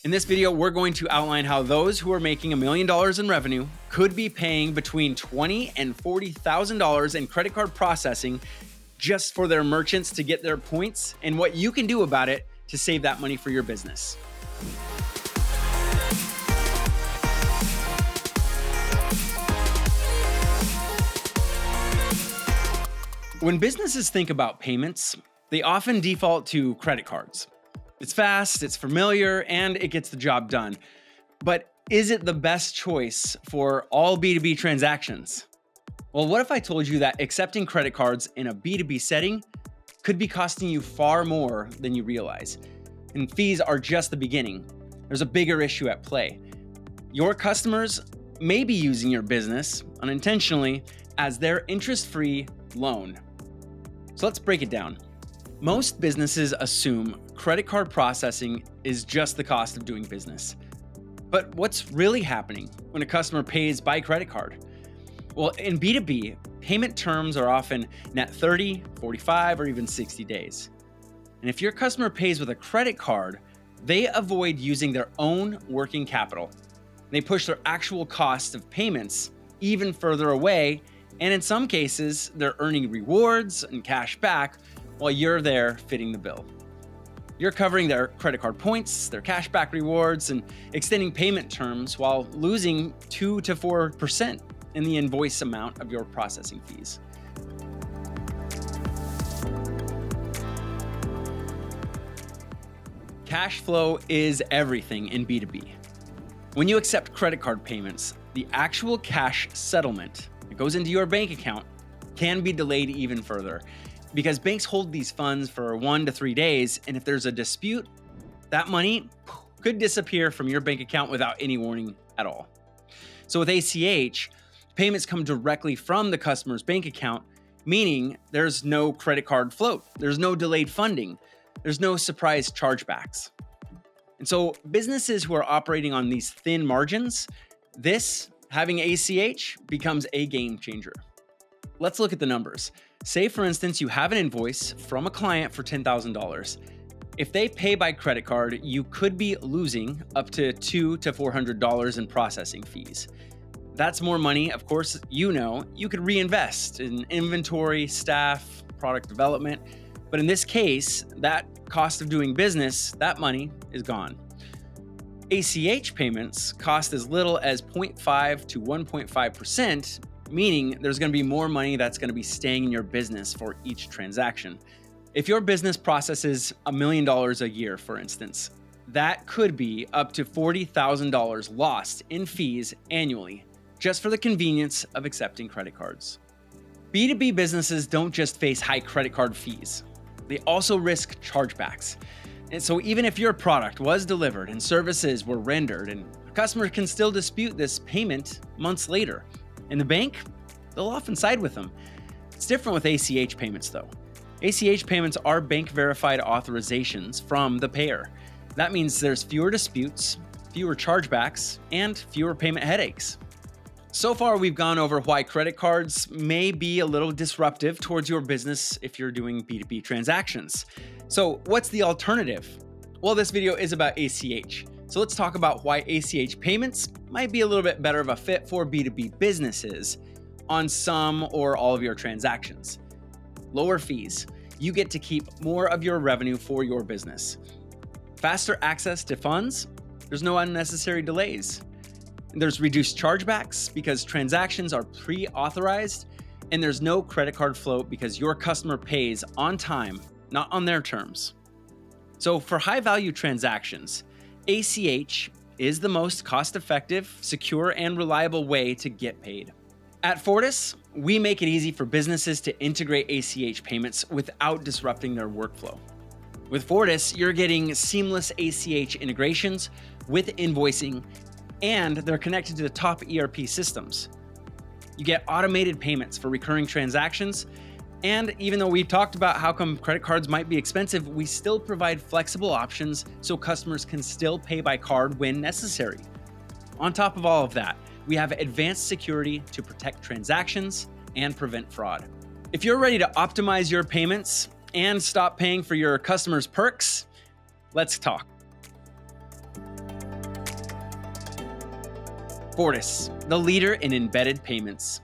In this video, we're going to outline how those who are making $1 million in revenue could be paying between $20,000 and $40,000 in credit card processing just for their merchants to get their points, and what you can do about it to save that money for your business. When businesses think about payments, they often default to credit cards. It's fast, it's familiar, and it gets the job done. But is it the best choice for all B2B transactions? Well, what if I told you that accepting credit cards in a B2B setting could be costing you far more than you realize? And fees are just the beginning. There's a bigger issue at play. Your customers may be using your business unintentionally as their interest-free loan. So let's break it down. Most businesses assume credit card processing is just the cost of doing business. But what's really happening when a customer pays by credit card? Well, in B2B, payment terms are often net 30, 45, or even 60 days. And if your customer pays with a credit card, they avoid using their own working capital. They push their actual cost of payments even further away, and in some cases, they're earning rewards and cash back while you're there fitting the bill. You're covering their credit card points, their cash back rewards, and extending payment terms while losing 2 to 4% in the invoice amount of your processing fees. Cash flow is everything in B2B. When you accept credit card payments, the actual cash settlement that goes into your bank account can be delayed even further because banks hold these funds for 1 to 3 days, and if there's a dispute, that money could disappear from your bank account without any warning at all. So with ACH, payments come directly from the customer's bank account, meaning there's no credit card float, there's no delayed funding, there's no surprise chargebacks. And so businesses who are operating on these thin margins, having ACH becomes a game changer. Let's look at the numbers. Say, for instance, you have an invoice from a client for $10,000. If they pay by credit card, you could be losing up to $200 to $400 in processing fees. That's more money, of course, you could reinvest in inventory, staff, product development. But in this case, that cost of doing business, that money is gone. ACH payments cost as little as 0.5 to 1.5%, meaning there's going to be more money that's going to be staying in your business for each transaction. If your business processes $1 million a year, for instance, that could be up to $40,000 lost in fees annually, just for the convenience of accepting credit cards. B2B businesses don't just face high credit card fees, they also risk chargebacks. And so even if your product was delivered and services were rendered, and a customer can still dispute this payment months later, and the bank, they'll often side with them. It's different with ACH payments though. ACH payments are bank verified authorizations from the payer. That means there's fewer disputes, fewer chargebacks, and fewer payment headaches. So far, we've gone over why credit cards may be a little disruptive towards your business if you're doing B2B transactions. So what's the alternative? Well, this video is about ACH. So let's talk about why ACH payments might be a little bit better of a fit for B2B businesses on some or all of your transactions. Lower fees. You get to keep more of your revenue for your business. Faster access to funds. There's no unnecessary delays. There's reduced chargebacks because transactions are pre-authorized, and there's no credit card float because your customer pays on time, not on their terms. So for high-value transactions, ACH is the most cost-effective, secure, and reliable way to get paid. At Fortis, we make it easy for businesses to integrate ACH payments without disrupting their workflow. With Fortis, you're getting seamless ACH integrations with invoicing, and they're connected to the top ERP systems. You get automated payments for recurring transactions, and even though we've talked about how come credit cards might be expensive, we still provide flexible options so customers can still pay by card when necessary. On top of all of that, we have advanced security to protect transactions and prevent fraud. If you're ready to optimize your payments and stop paying for your customers' perks, let's talk. Fortis, the leader in embedded payments.